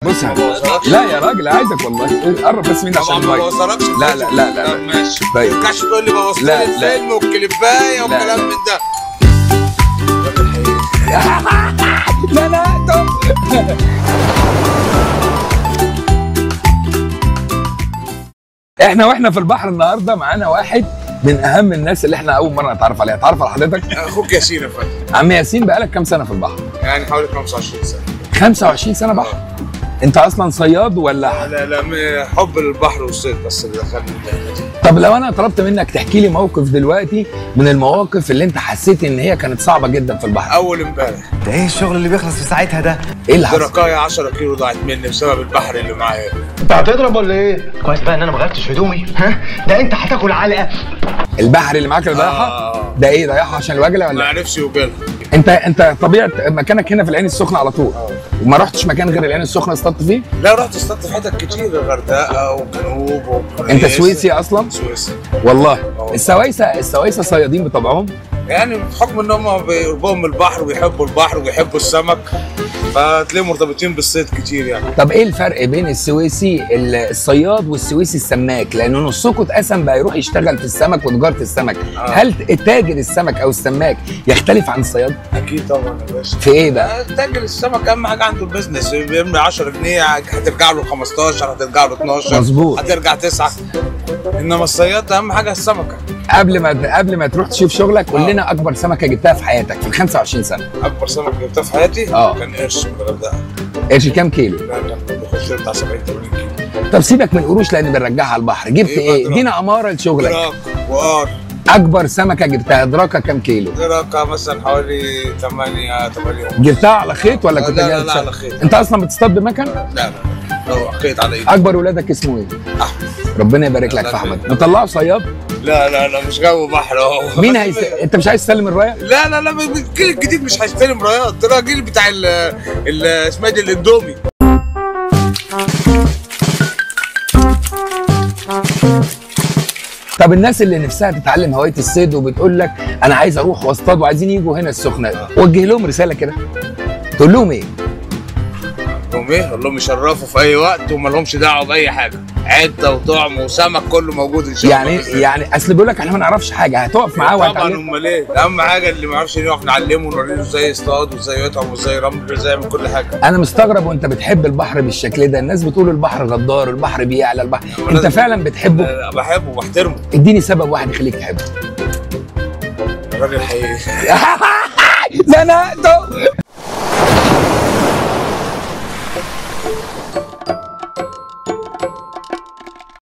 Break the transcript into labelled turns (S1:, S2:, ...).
S1: بص يا حبيبي، لا يا راجل عايزك والله قرب بس مني عشان
S2: ما بوصلكش.
S1: لا لا لا لا
S2: ماشي.
S1: طيب
S2: ما ينفعش تقول لي بوظت لي الفيلم والكليبايه والكلام من ده.
S1: لا لا طب احنا في البحر النهارده معانا واحد من اهم الناس اللي احنا اول مره نتعرف عليها. تعرف على حضرتك؟
S2: اخوك ياسين يا فندم.
S1: عم ياسين، بقالك كام سنه في البحر؟
S2: يعني حوالي 25 سنه.
S1: 25 سنه بحر؟ انت اصلا صياد ولا؟
S2: لا حب البحر والصيد بس اللي دخلني المهنه دي.
S1: طب لو انا طلبت منك تحكي لي موقف دلوقتي من المواقف اللي انت حسيت ان هي كانت صعبه جدا في البحر.
S2: اول امبارح.
S3: ده ايه الشغل اللي بيخلص في ساعتها ده؟
S1: ايه اللي حصل؟
S2: دركايه 10 كيلو ضاعت مني بسبب البحر اللي معايا.
S3: انت هتضرب ولا ايه؟ كويس بقى ان انا ما غيرتش هدومي، ها؟ ده انت هتاكل علقه.
S1: البحر اللي معاك اللي ضايعها؟ ده ايه ضايعها عشان الوجله ولا؟
S2: ما عرفش يوجلها.
S1: انت طبيعه مكانك هنا في العين السخنه على طول. وما رحتش مكان غير العين السخنه اصطدت فيه؟
S2: لا رحت اصطدت في حتت كتير، الغردقه وجنوب
S1: انت سويسي اصلا؟
S2: سويسي
S1: والله. السوايسه صيادين بطبعهم؟
S2: يعني بحكم ان هم بيقربوا البحر وبيحبوا البحر وبيحبوا السمك، فتلاقيهم مرتبطين بالصيد كتير يعني.
S1: طب ايه الفرق بين السويسي الصياد والسويسي السماك؟ لانه نصكم اتقسم بقى يروح يشتغل في السمك وتجاره السمك. هل تاجر السمك او السماك يختلف عن الصياد؟
S2: اكيد طبعا يا باشا.
S1: في ايه بقى؟
S2: تاجر السمك اهم حاجه عنده البيزنس، بيرمي 10 جنيه هترجع له 15، هترجع له 12،
S1: مظبوط،
S2: هترجع 9. انما الصياد اهم حاجه السمكه.
S1: قبل ما تروح تشوف شغلك قول لنا اكبر سمكه جبتها في حياتك في ال 25 سنه.
S2: اكبر سمكه جبتها في حياتي كان قرش من الغردقه.
S1: قرش كام كيلو؟
S2: لا كان بيخش بتاع 70 80 كيلو.
S1: طب سيبك من القروش لان بنرجعها على البحر. جبت ايه؟ ادينا اماره لشغلك.
S2: دراك وقار.
S1: اكبر سمكه جبتها دراكه كام كيلو؟
S2: دراكه مثلا حوالي 8
S1: جبتها على خيط ولا كنت
S2: لا على خيط.
S1: انت اصلا بتصطاد بمكن؟
S2: لا خيط على ايدي.
S1: اكبر ولادك اسمه ايه؟
S2: احمد.
S1: ربنا يبارك لك في احمد. مطلعه صياد؟
S2: لا مش جو بحر اهو.
S1: مين انت مش عايز تسلم الرايه؟
S2: لا الجيل الجديد مش هيستلم رايات، ده الجيل بتاع اسمها دي الاندومي.
S1: طب الناس اللي نفسها تتعلم هوايه الصيد وبتقول لك انا عايز اروح واصطاد وعايزين يجوا هنا السخنه، وجه لهم رساله كده تقول لهم ايه؟
S2: اقول لهم يشرفوا في اي وقت وما لهمش دعوه باي حاجه، عده وطعم وسمك كله موجود ان شاء الله.
S1: يعني اصل بيقول لك احنا ما نعرفش حاجه، هتقف معاه
S2: وهتعلمه. طبعا امال ايه؟ اهم حاجه اللي ما يعرفش نقف نعلمه ونوريه ازاي يصطاد وازاي يطعم وازاي يرمل وازاي يعمل كل حاجه.
S1: انا مستغرب وانت بتحب البحر بالشكل ده. الناس بتقول البحر غدار، البحر بيعلى البحر، انت فعلا بتحبه؟
S2: لا بحبه وبحترمه.
S1: اديني سبب واحد يخليك تحبه.
S2: الراجل حقيقي.
S1: زنقته.